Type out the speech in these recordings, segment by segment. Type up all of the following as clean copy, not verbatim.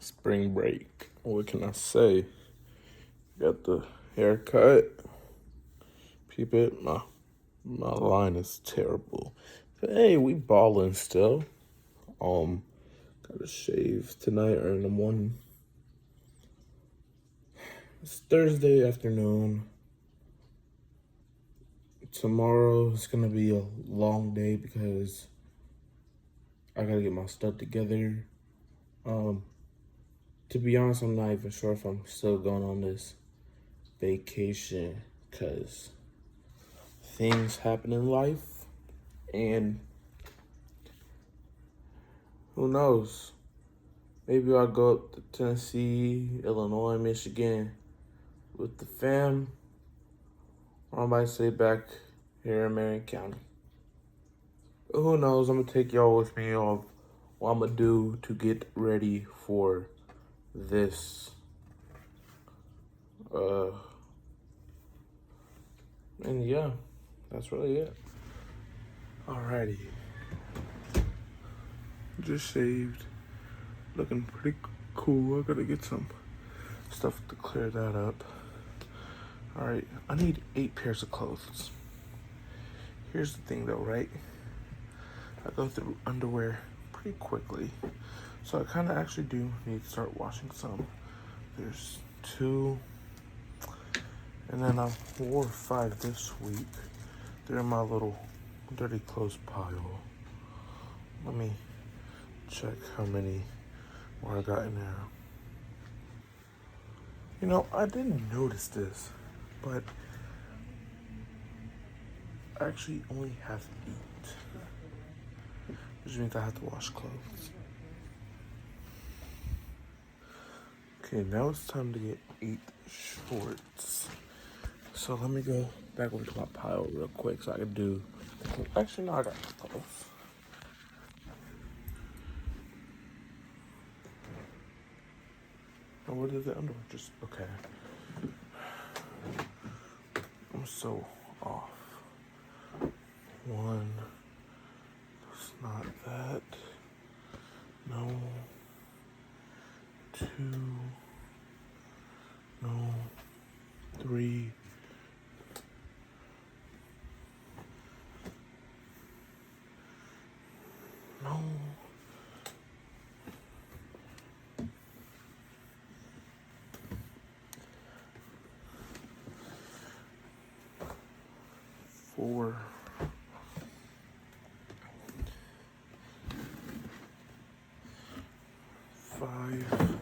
Spring break. What can I say? Got the haircut. Peep it. My line is terrible. But hey, we balling still. Got a shave tonight or in the morning. It's Thursday afternoon. Tomorrow is gonna be a long day because I gotta get my stuff together. To be honest, I'm not even sure if I'm still going on this vacation because things happen in life and who knows? Maybe I'll go up to Tennessee, Illinois, Michigan with the fam, or I might stay back here in Marion County. But who knows? I'm gonna take y'all with me on what I'm gonna do to get ready for this. And yeah, that's really it. Alrighty. Just shaved. Looking pretty cool. I gotta get some stuff to clear that up. Alright, I need 8 pairs of clothes. Here's the thing though, right? I go through underwear pretty quickly. So I kind of actually do need to start washing some. There's 2. And then I wore 5 this week. They're in my little dirty clothes pile. Let me check how many more I got in there. You know, I didn't notice this, but I actually only have 8. Which means I have to wash clothes. Okay, now it's time to get 8 shorts. So let me go back over to my pile real quick so I can do... Actually, no, I got my clothes. Oh, what is the underwear? Just, okay. I'm so off. 1. It's not that. No. 2. No. 3. No. 4. 5.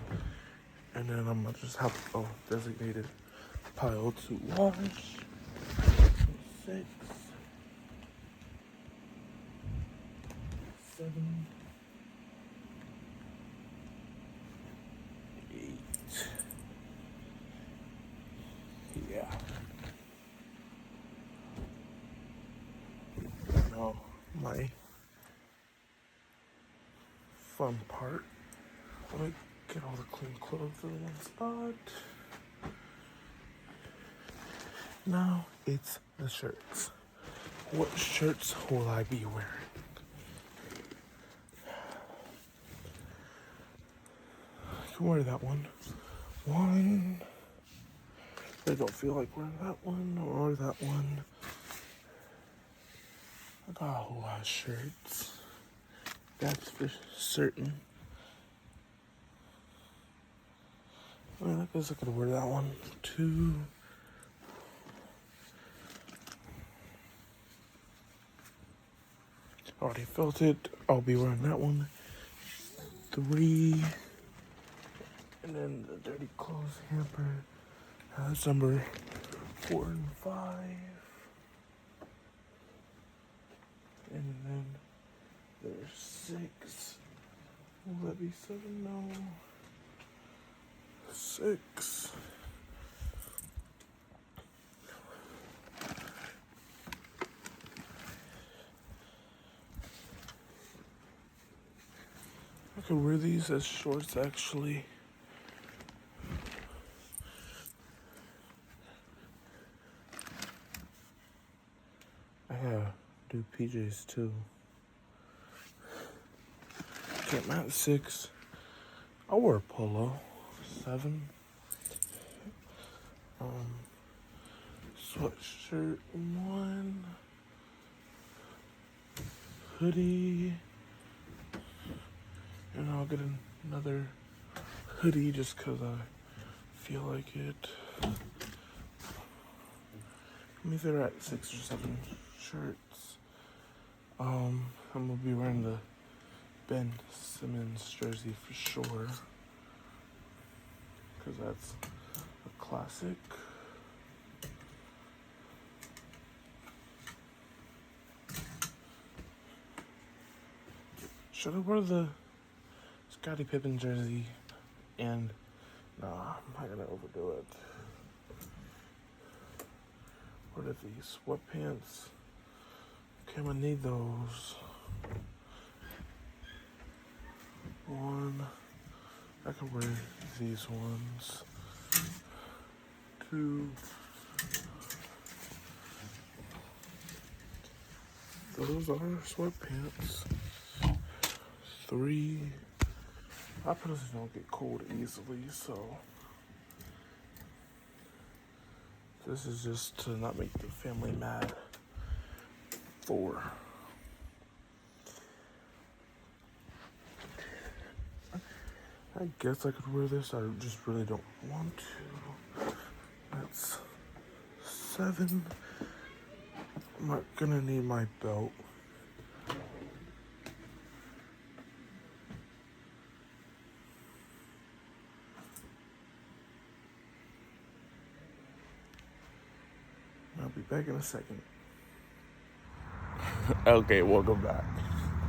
And then I'm gonna just have a designated pile to wash. 6. 7. 8. Yeah. Now, my fun part. Let me get all the clean clothes in one spot. Now it's the shirts. What shirts will I be wearing? I can wear that one. I don't feel like wearing that one or that one. I got a whole lot of shirts. That's for certain. I mean, I guess I could wear that one. 2. Already felt it. I'll be wearing that one. 3. And then the dirty clothes hamper has number 4 and 5. And then there's 6. Will that be 7? No. 6. I could wear these as shorts actually. I gotta do PJs too. Okay, I'm at 6. I wore a polo. 7. Sweatshirt 1. Hoodie. And I'll get another hoodie just because I feel like it. Maybe they're at 6 or 7 shirts. I'm gonna be wearing the Ben Simmons jersey for sure, because that's a classic. Should I wear the Scottie Pippen jersey? And nah, I'm not gonna overdo it. What are these sweatpants? Okay, I'm gonna need those. 1. I can wear these ones. 2. Those are sweatpants. 3. I personally don't get cold easily, so this is just to not make the family mad. 4. I guess I could wear this. I just really don't want to. That's 7. I'm not gonna need my belt. I'll be back in a second. Okay, welcome back.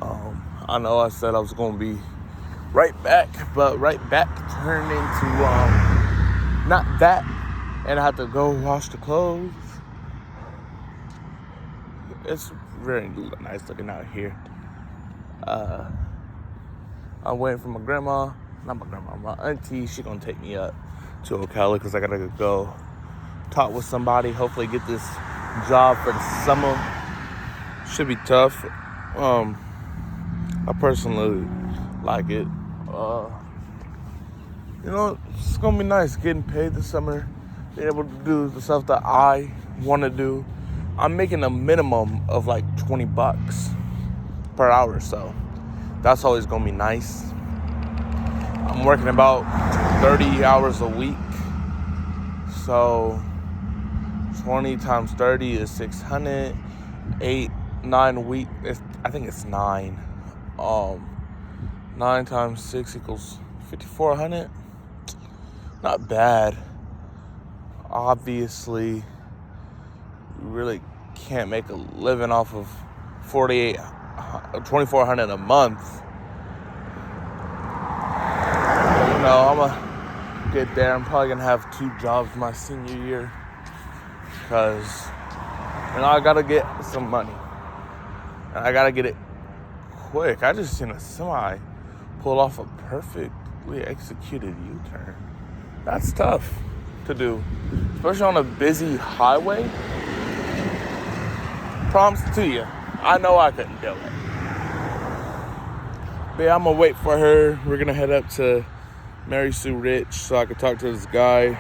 I know I said I was gonna be right back, but right back turned into not that, and I had to go wash the clothes. It's very nice looking out here. I'm waiting for my grandma, not my grandma, my auntie. She gonna take me up to Ocala because I gotta go talk with somebody. Hopefully get this job for the summer. Should be tough. I personally like it. It's gonna be nice getting paid this summer, being able to do the stuff that I want to do. I'm making a minimum of like $20 per hour, so that's always gonna be nice. I'm working about 30 hours a week, so 20 times 30 is 600. 8, 9 week. I think it's 9. 9 times 6 equals 5,400. Not bad. Obviously, you really can't make a living off of 2,400 a month. I'm gonna get there. I'm probably gonna have 2 jobs my senior year because I gotta get some money. And I gotta get it quick. I just seen a semi pull off a perfectly executed U-turn. That's tough to do, especially on a busy highway. Props to you. I know I couldn't do it. But yeah, I'm gonna wait for her. We're gonna head up to Mary Sue Rich so I could talk to this guy.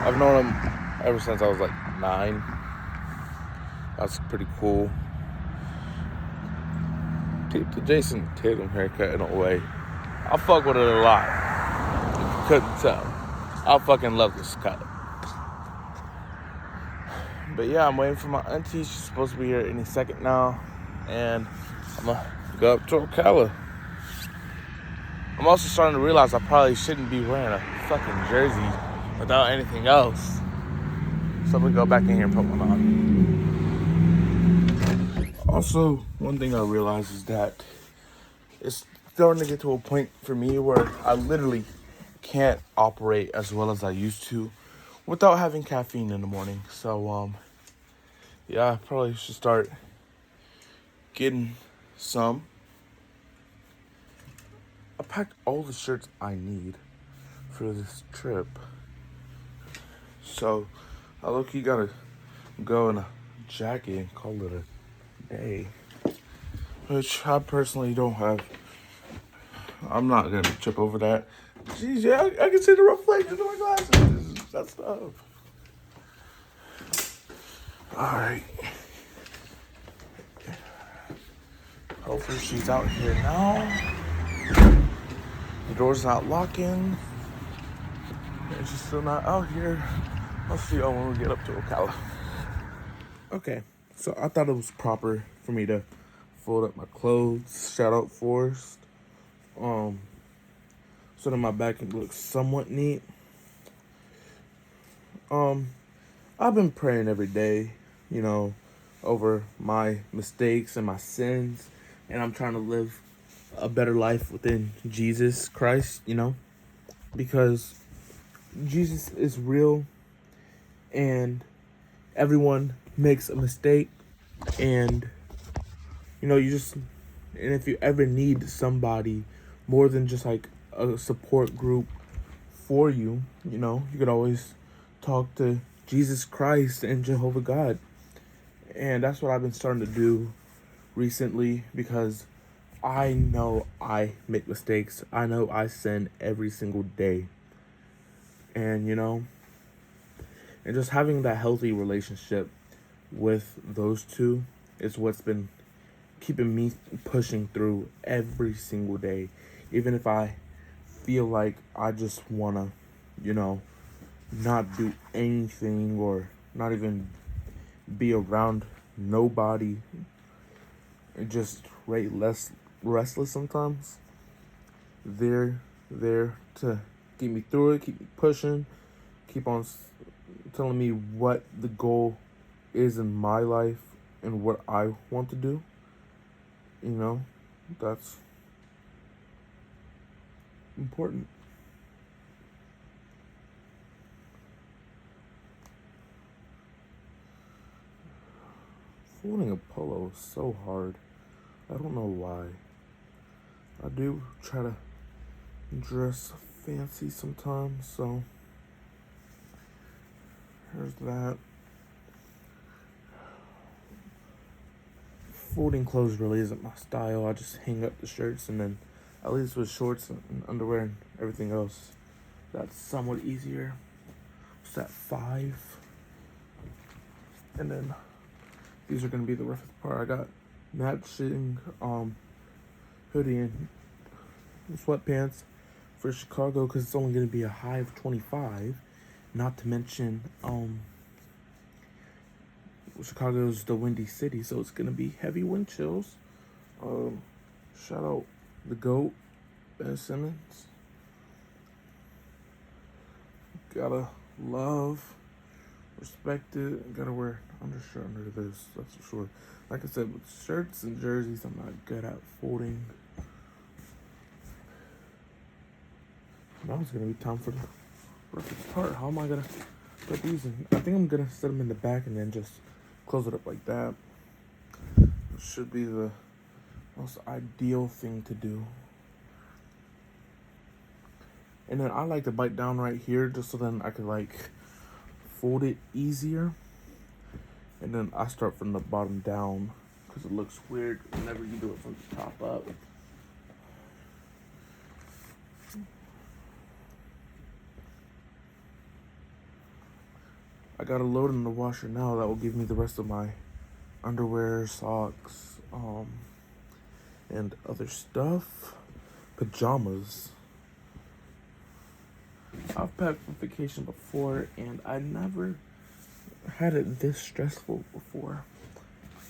I've known him ever since I was like 9. That's pretty cool. Keep the Jason Tatum haircut in a way. I fuck with it a lot. If you couldn't tell. I fucking love this cut. But yeah, I'm waiting for my auntie. She's supposed to be here any second now. And I'm gonna go up to Ocala. I'm also starting to realize I probably shouldn't be wearing a fucking jersey without anything else. So I'm gonna go back in here and put one on. Also, one thing I realized is that it's starting to get to a point for me where I literally can't operate as well as I used to without having caffeine in the morning. So, yeah, I probably should start getting some. I packed all the shirts I need for this trip. So, I low-key gotta go in a jacket and call it a day. Which I personally don't have I'm not gonna trip over that. Jeez, yeah, I can see the reflection of my glasses. That's stuff. Alright. Hopefully she's out here now. The door's not locking. And she's still not out here. I'll see y'all when we get up to Ocala. Okay, so I thought it was proper for me to fold up my clothes. Shout out Forrest. So that my back can look somewhat neat. I've been praying every day, over my mistakes and my sins, and I'm trying to live a better life within Jesus Christ, because Jesus is real, and everyone makes a mistake, and and if you ever need somebody more than just like a support group for you, you could always talk to Jesus Christ and Jehovah God. And that's what I've been starting to do recently, because I know I make mistakes. I know I sin every single day. And and just having that healthy relationship with those two is what's been keeping me pushing through every single day. Even if I feel like I just wanna, not do anything, or not even be around nobody, and just less restless sometimes. They're there to get me through it, keep me pushing, keep on telling me what the goal is in my life and what I want to do. That's important. Folding a polo is so hard. I don't know why. I do try to dress fancy sometimes, so there's that. Folding clothes really isn't my style. I just hang up the shirts, and then at least with shorts and underwear and everything else, that's somewhat easier. It's at 5. And then these are gonna be the roughest part. I got matching hoodie and sweatpants for Chicago, because it's only gonna be a high of 25. Not to mention Chicago's the windy city, so it's gonna be heavy wind chills. Shout out the GOAT, Ben Simmons. Gotta love, respect it. Gotta wear undershirt under this, that's for sure. Like I said, with shirts and jerseys, I'm not good at folding. Now it's gonna be time for the perfect part. How am I gonna put these in? I think I'm gonna set them in the back and then just close it up like that. It should be the most ideal thing to do. And then I like to bite down right here, just so then I could fold it easier. And then I start from the bottom down, because it looks weird whenever you do it from the top up. I got a load in the washer now that will give me the rest of my underwear, socks, and other stuff. Pajamas. I've packed for vacation before, and I never had it this stressful before.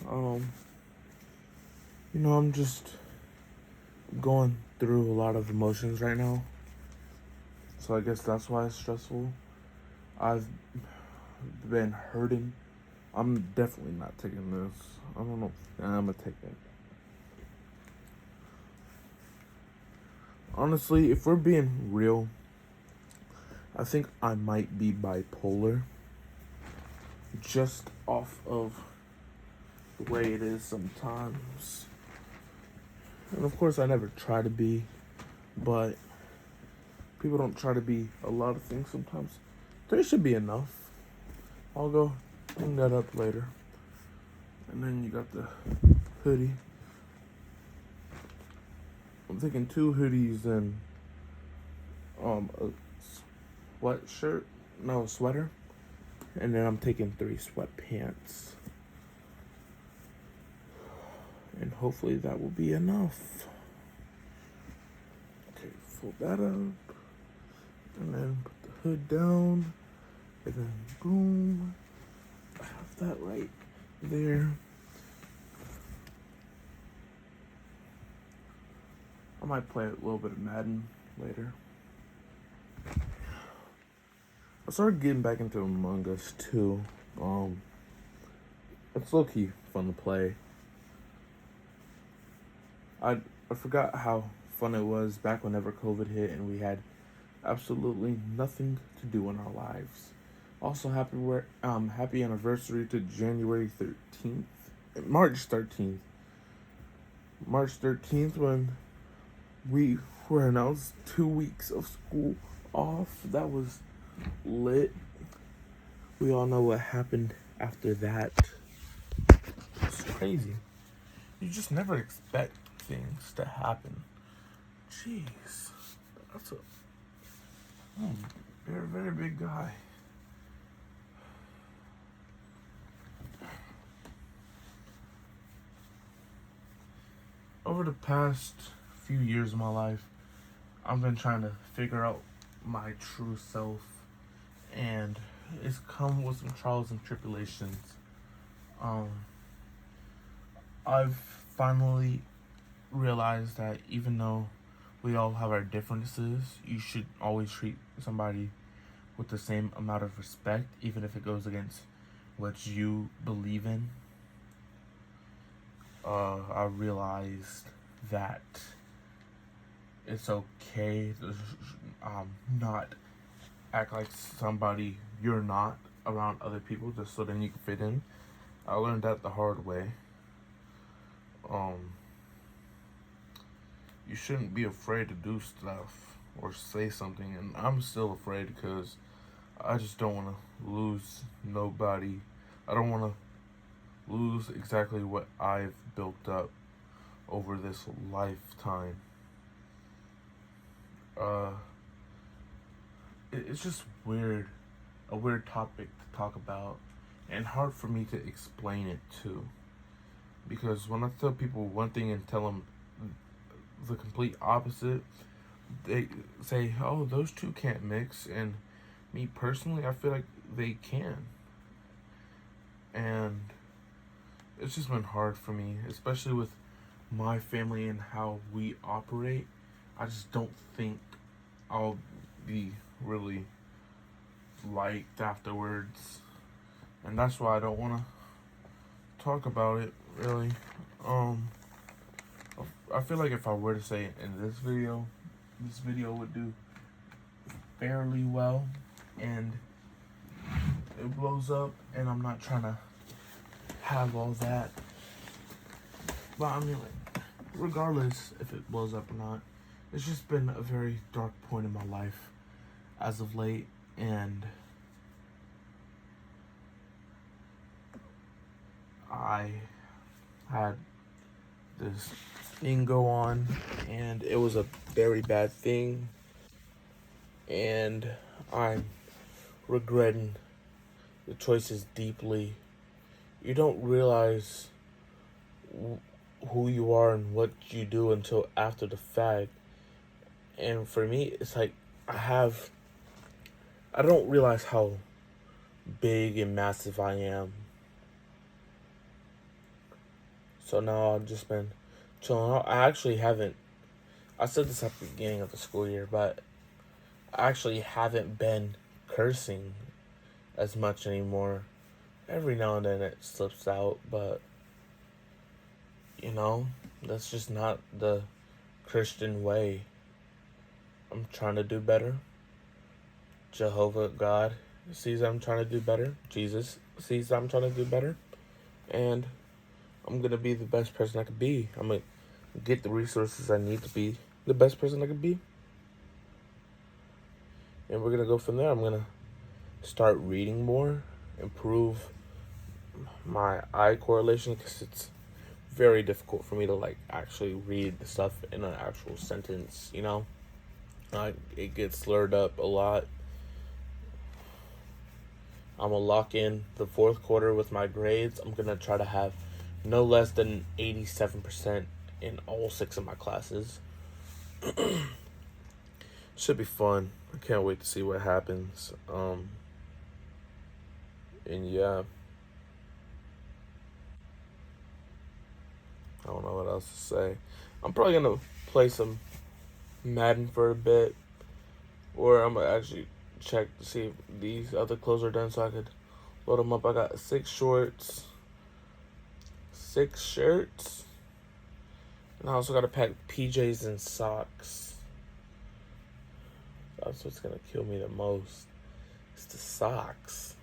I'm just going through a lot of emotions right now, so I guess that's why it's stressful. I've been hurting. I'm definitely not taking this. I don't know. I'm gonna take it. Honestly, if we're being real, I think I might be bipolar, just off of the way it is sometimes. And of course, I never try to be, but people don't try to be a lot of things sometimes. There should be enough. I'll go clean that up later. And then you got the hoodie. I'm thinking 2 hoodies and a sweatshirt, no sweater, and then I'm taking 3 sweatpants. And hopefully that will be enough. Okay, fold that up, and then put the hood down, and then boom, I have that right there. I might play a little bit of Madden later. I started getting back into Among Us too. It's low-key fun to play. I forgot how fun it was back whenever COVID hit and we had absolutely nothing to do in our lives. Also, happy anniversary to January 13th, March 13th. March 13th, when we were announced 2 weeks of school off. That was lit. We all know what happened after that. It's crazy. You just never expect things to happen. Jeez. That's a very, very big guy. Over the past few years of my life, I've been trying to figure out my true self, and it's come with some trials and tribulations. I've finally realized that even though we all have our differences, you should always treat somebody with the same amount of respect, even if it goes against what you believe in. I realized that it's okay to not act like somebody you're not around other people just so then you can fit in. I learned that the hard way. You shouldn't be afraid to do stuff or say something, and I'm still afraid because I just don't want to lose nobody. I don't want to lose exactly what I've built up over this lifetime. It's just weird, a weird topic to talk about, and hard for me to explain it too. Because when I tell people one thing and tell them the complete opposite, they say, "Oh, those two can't mix," and me personally, I feel like they can. And it's just been hard for me, especially with my family and how we operate. I just don't think I'll be really liked afterwards, and that's why I don't want to talk about it really. I feel like if I were to say it in this video would do fairly well, and it blows up, and I'm not trying to have all that. But I mean, like, regardless if it blows up or not, it's just been a very dark point in my life as of late, and I had this thing go on, and it was a very bad thing, and I'm regretting the choices deeply. You don't realize who you are and what you do until after the fact. And for me, it's like I don't realize how big and massive I am. So now I've just been chilling out. I said this at the beginning of the school year, but I actually haven't been cursing as much anymore. Every now and then it slips out, but that's just not the Christian way. I'm trying to do better. Jehovah God sees I'm trying to do better. Jesus sees I'm trying to do better. And I'm going to be the best person I could be. I'm going to get the resources I need to be the best person I could be. And we're going to go from there. I'm going to start reading more, improve my eye correlation, because it's very difficult for me to like actually read the stuff in an actual sentence. It gets slurred up a lot. I'm gonna lock in the fourth quarter with my grades. I'm gonna try to have no less than 87% in all 6 of my classes. Should be fun. I can't wait to see what happens. And yeah, I don't know what else to say. I'm probably gonna play some Madden for a bit, or I'm gonna actually check to see if these other clothes are done so I could load them up. I got 6 shorts, 6 shirts, and I also got to pack PJs and socks. That's what's gonna kill me the most. It's the socks.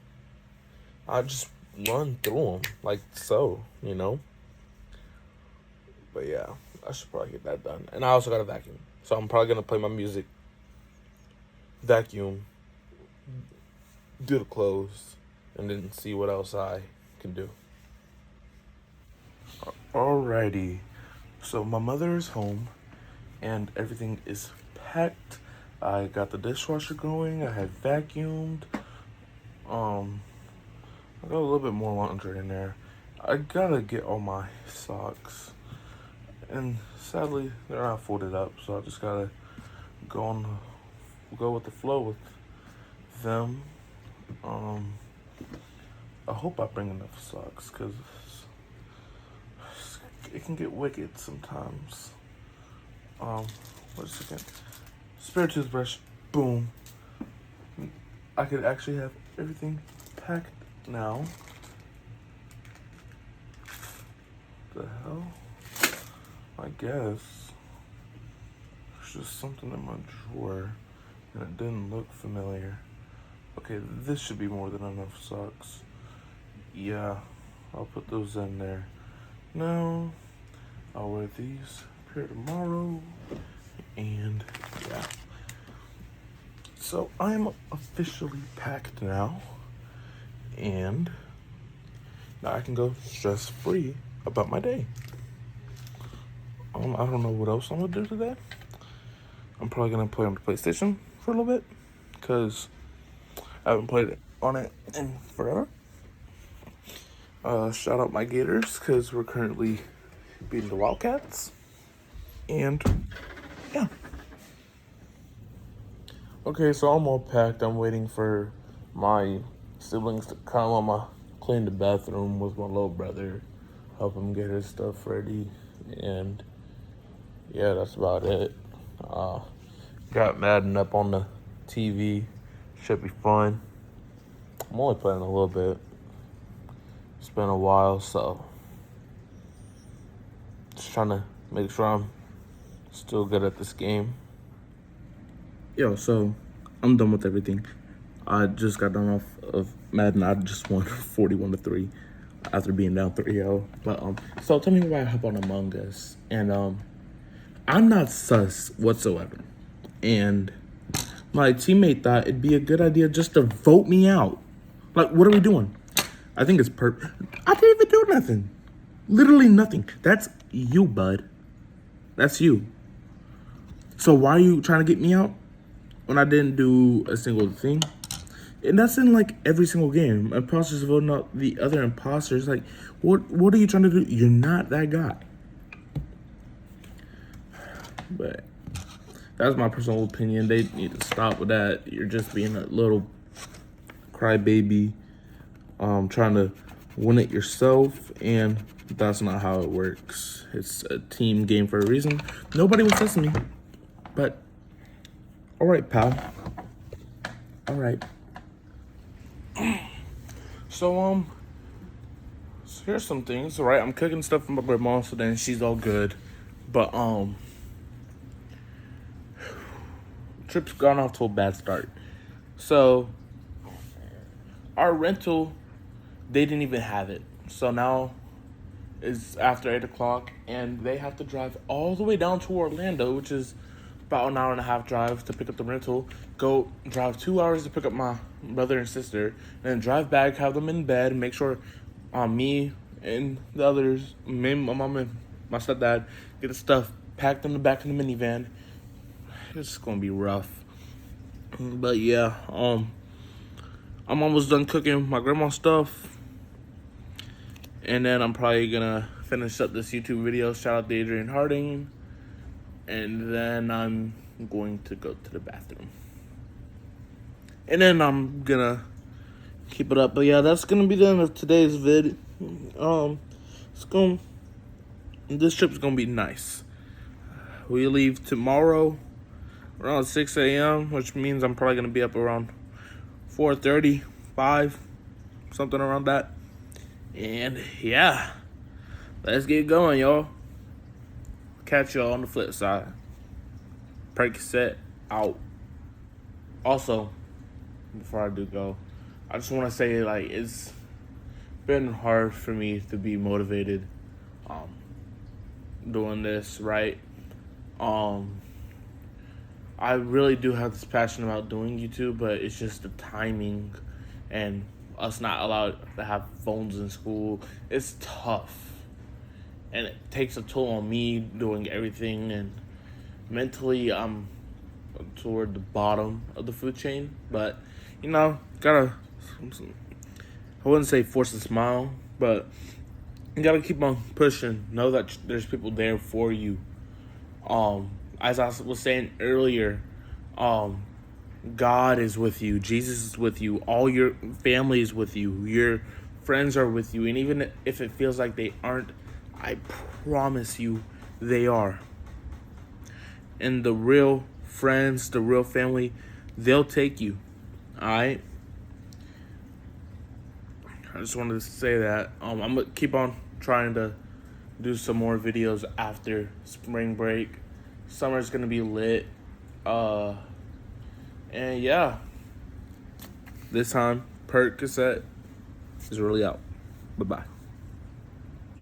I just run through them like so, But yeah, I should probably get that done. And I also got a vacuum, so I'm probably gonna play my music, vacuum, do the clothes, and then see what else I can do. Alrighty, so my mother is home, and everything is packed. I got the dishwasher going. I had vacuumed. I got a little bit more laundry in there. I gotta get all my socks, and sadly they're not folded up, so I just gotta go with the flow with them. I hope I bring enough socks, because it can get wicked sometimes. Wait a second. Spare toothbrush. Boom. I could actually have everything packed now. The hell? I guess. There's just something in my drawer, and it didn't look familiar. Okay, this should be more than enough socks. Yeah, I'll put those in there. Now, I'll wear these pair tomorrow, and yeah. So I'm officially packed now, and now I can go stress-free about my day. I don't know what else I'm gonna do today. I'm probably gonna play on the PlayStation for a little bit, because I haven't played on it in forever. Shout out my Gators, because we're currently beating the Wildcats. And yeah. Okay, so I'm all packed. I'm waiting for my siblings to come. I'm gonna clean the bathroom with my little brother, help him get his stuff ready, and yeah, that's about it. Got Madden up on the TV. Should be fun. I'm only playing a little bit. It's been a while, so just trying to make sure I'm still good at this game. Yo, so I'm done with everything. I just got done off of Madden. I just won 41-3 after being down 3-0. But so tell me why I hop on Among Us. And I'm not sus whatsoever. And my teammate thought it'd be a good idea just to vote me out. Like, what are we doing? I think it's I didn't even do nothing. Literally nothing. That's you, bud. That's you. So why are you trying to get me out when I didn't do a single thing? And that's in like every single game. Imposters voting out the other imposters. Like, what are you trying to do? You're not that guy. But that's my personal opinion. They need to stop with that. You're just being a little crybaby, trying to win it yourself, and that's not how it works. It's a team game for a reason. Nobody was testing me, but all right, pal. All right. So here's some things. All right, I'm cooking stuff for my grandma, so then she's all good. But trip's gone off to a bad start. So our rental, they didn't even have it. So now it's after 8 o'clock, and they have to drive all the way down to Orlando, which is about an hour and a half drive to pick up the rental. Go drive 2 hours to pick up my brother and sister, and then drive back, have them in bed, make sure me and the others, me, my mom, and my stepdad, get the stuff packed in the back of the minivan. It's gonna be rough, but yeah, I'm almost done cooking my grandma's stuff, and then I'm probably gonna finish up this YouTube video. Shout out to Adrian Harding, and then I'm going to go to the bathroom, and then I'm gonna keep it up. But yeah, that's gonna be the end of today's vid. This trip's gonna be nice. We leave tomorrow around 6 a.m., which means I'm probably gonna be up around 4:30, 5, something around that. And yeah, let's get going, y'all. Catch y'all on the flip side. Percocet out. Also, before I do go, I just want to say, like, it's been hard for me to be motivated doing this, right? I really do have this passion about doing YouTube, but it's just the timing and us not allowed to have phones in school. It's tough, and it takes a toll on me doing everything, and mentally I'm toward the bottom of the food chain. But you know, gotta, I wouldn't say force a smile, but you gotta keep on pushing. Know that there's people there for you. As I was saying earlier, God is with you. Jesus is with you. All your family is with you. Your friends are with you. And even if it feels like they aren't, I promise you they are. And the real friends, the real family, they'll take you. Alright? I just wanted to say that. I'm going to keep on trying to do some more videos after spring break. Summer's going to be lit. And yeah, this time, Percocet is really out. Bye-bye.